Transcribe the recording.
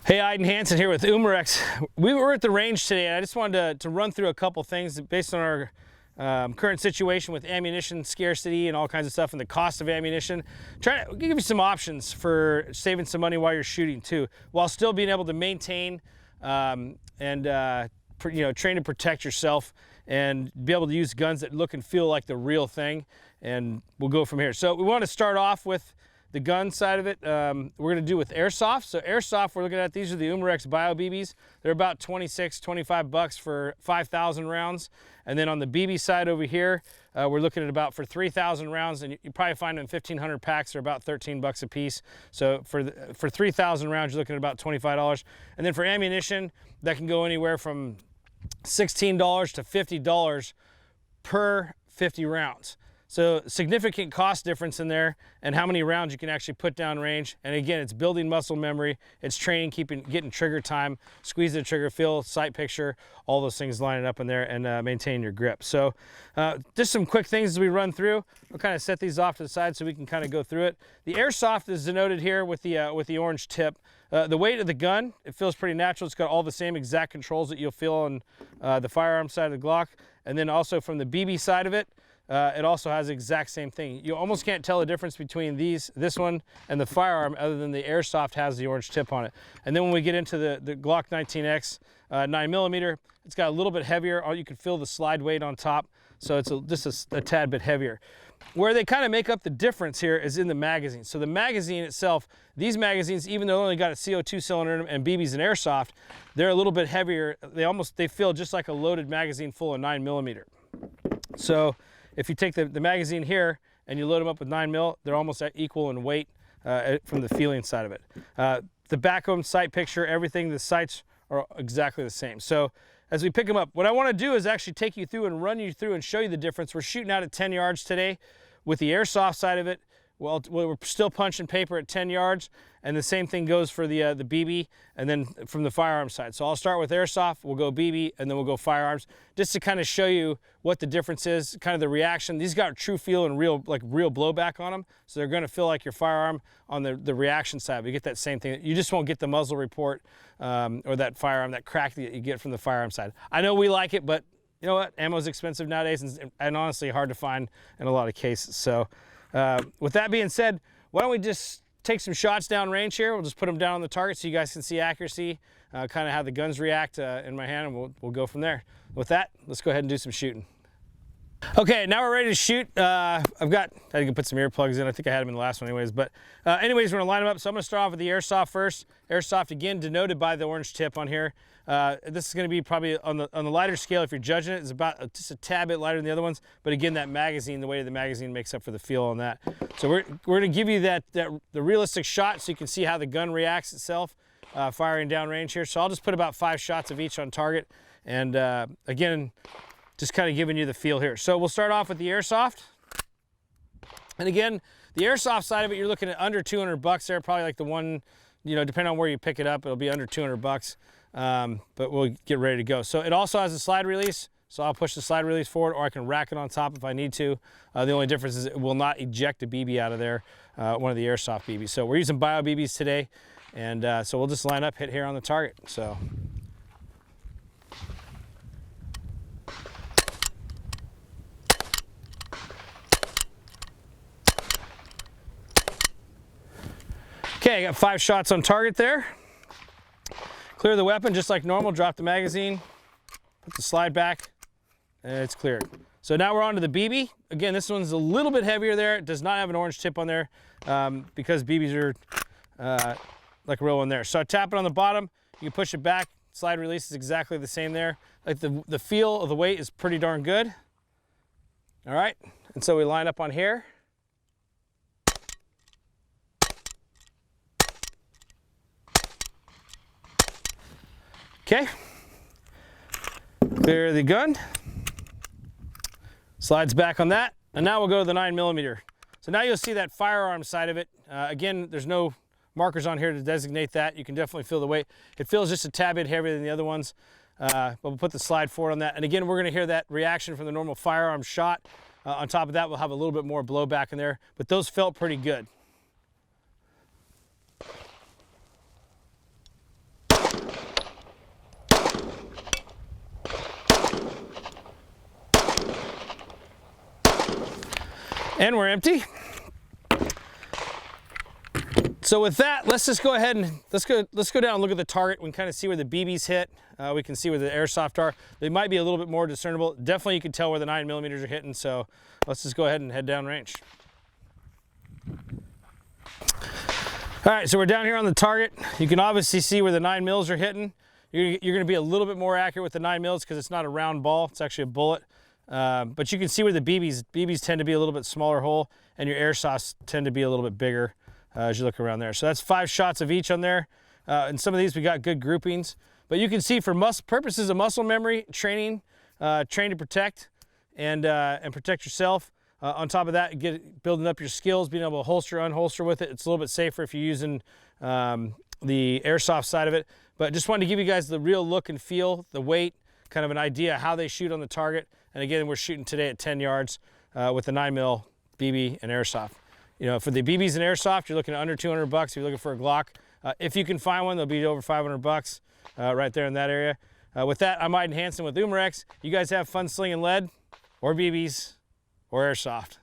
Hey, Eydin Hansen here with Umarex. We were at the range today, and I just wanted to run through a couple things based on our current situation with ammunition scarcity and all kinds of stuff, and the cost of ammunition. Trying to give you some options for saving some money while you're shooting too, while still being able to maintain and train to protect yourself and be able to use guns that look and feel like the real thing. And we'll go from here. So we want to start off with the gun side of it. We're going to do with Airsoft. So Airsoft, we're looking at, these are the Umarex Bio BBs. They're about 26, 25 bucks for 5,000 rounds. And then on the BB side over here, we're looking at about for 3,000 rounds, and you probably find them in 1,500 packs. They're about 13 bucks a piece. So for 3,000 rounds, you're looking at about $25. And then for ammunition, that can go anywhere from $16 to $50 per 50 rounds. So significant cost difference in there, and how many rounds you can actually put down range. And again, it's building muscle memory, it's training, getting trigger time, squeeze the trigger, feel, sight picture, all those things lining up in there, and maintain your grip. So just some quick things as we run through. We'll kind of set these off to the side so we can kind of go through it. The Airsoft is denoted here with the orange tip. The weight of the gun, it feels pretty natural. It's got all the same exact controls that you'll feel on the firearm side of the Glock. And then also from the BB side of it, it also has the exact same thing. You almost can't tell the difference between this one and the firearm, other than the Airsoft has the orange tip on it. And then when we get into the Glock 19X 9mm, it's got a little bit heavier. You can feel the slide weight on top, so it's just a tad bit heavier. Where they kind of make up the difference here is in the magazine. So the magazine itself, these magazines, even though they only got a CO2 cylinder in them, and BBs and Airsoft, they're a little bit heavier. They feel just like a loaded magazine full of 9mm. So if you take the magazine here and you load them up with 9mm, they're almost equal in weight from the feeling side of it. The back of them, sight picture, everything, the sights are exactly the same. So as we pick them up, what I want to do is actually take you through and run you through and show you the difference. We're shooting out at 10 yards today with the Airsoft side of it. Well, we're still punching paper at 10 yards, and the same thing goes for the BB, and then from the firearm side. So I'll start with Airsoft, we'll go BB, and then we'll go firearms, just to kind of show you what the difference is, kind of the reaction. These got true feel and real blowback on them, so they're going to feel like your firearm on the reaction side. We get that same thing. You just won't get the muzzle report or that firearm, that crack that you get from the firearm side. I know we like it, but you know what? Ammo's expensive nowadays, and honestly hard to find in a lot of cases. So with that being said, why don't we just take some shots down range here. We'll just put them down on the target so you guys can see accuracy, kind of how the guns react in my hand, and we'll go from there. With that, let's go ahead and do some shooting. Okay, now we're ready to shoot. I can put some earplugs in. I think I had them in the last one anyways. But anyways, we're gonna line them up. So I'm gonna start off with the Airsoft first. Airsoft, again, denoted by the orange tip on here. This is gonna be probably on the lighter scale. If you're judging it, it's about just a tad bit lighter than the other ones. But again, that magazine, the weight of the magazine makes up for the feel on that. So we're gonna give you the realistic shot so you can see how the gun reacts itself firing down range here. So I'll just put about 5 shots of each on target. And again, just kind of giving you the feel here. So we'll start off with the Airsoft. And again, the Airsoft side of it, you're looking at under 200 bucks there, probably like the one, depending on where you pick it up, it'll be under 200 bucks. But we'll get ready to go. So it also has a slide release. So I'll push the slide release forward, or I can rack it on top if I need to. The only difference is it will not eject a BB out of there, one of the Airsoft BBs. So we're using Bio BBs today. And so we'll just line up, hit here on the target. So. Okay, I got 5 shots on target there. Clear the weapon just like normal, drop the magazine, put the slide back, and it's cleared. So now we're on to the BB. Again, this one's a little bit heavier there. It does not have an orange tip on there because BBs are like a real one there. So I tap it on the bottom, you can push it back, slide release is exactly the same there. Like the feel of the weight is pretty darn good. All right, and so we line up on here. Okay, clear the gun, slides back on that, and now we'll go to the 9mm. So now you'll see that firearm side of it. Again, there's no markers on here to designate that. You can definitely feel the weight. It feels just a tad bit heavier than the other ones, but we'll put the slide forward on that. And again, we're gonna hear that reaction from the normal firearm shot. On top of that, we'll have a little bit more blowback in there, but those felt pretty good. And we're empty. So with that, let's just go ahead and let's go down and look at the target. We can kind of see where the BBs hit. We can see where the Airsoft are. They might be a little bit more discernible. Definitely you can tell where the 9mm are hitting. So let's just go ahead and head down range. All right, so we're down here on the target. You can obviously see where the 9mm are hitting. You're going to be a little bit more accurate with the 9mm because it's not a round ball. It's actually a bullet. But you can see where the BBs tend to be a little bit smaller hole, and your Airsofts tend to be a little bit bigger as you look around there. So that's 5 shots of each on there. And some of these we got good groupings. But you can see for purposes of muscle memory, training, train to protect, and protect yourself. On top of that, building up your skills, being able to holster, unholster with it. It's a little bit safer if you're using the Airsoft side of it. But just wanted to give you guys the real look and feel, the weight, kind of an idea how they shoot on the target. And again, we're shooting today at 10 yards with the 9mm BB and Airsoft. You know, for the BBs and Airsoft, you're looking at under 200 bucks. If you're looking for a Glock, if you can find one, they'll be over 500 bucks right there in that area. With that, I'm Eydin Hansen with Umarex. You guys have fun slinging lead or BBs or Airsoft.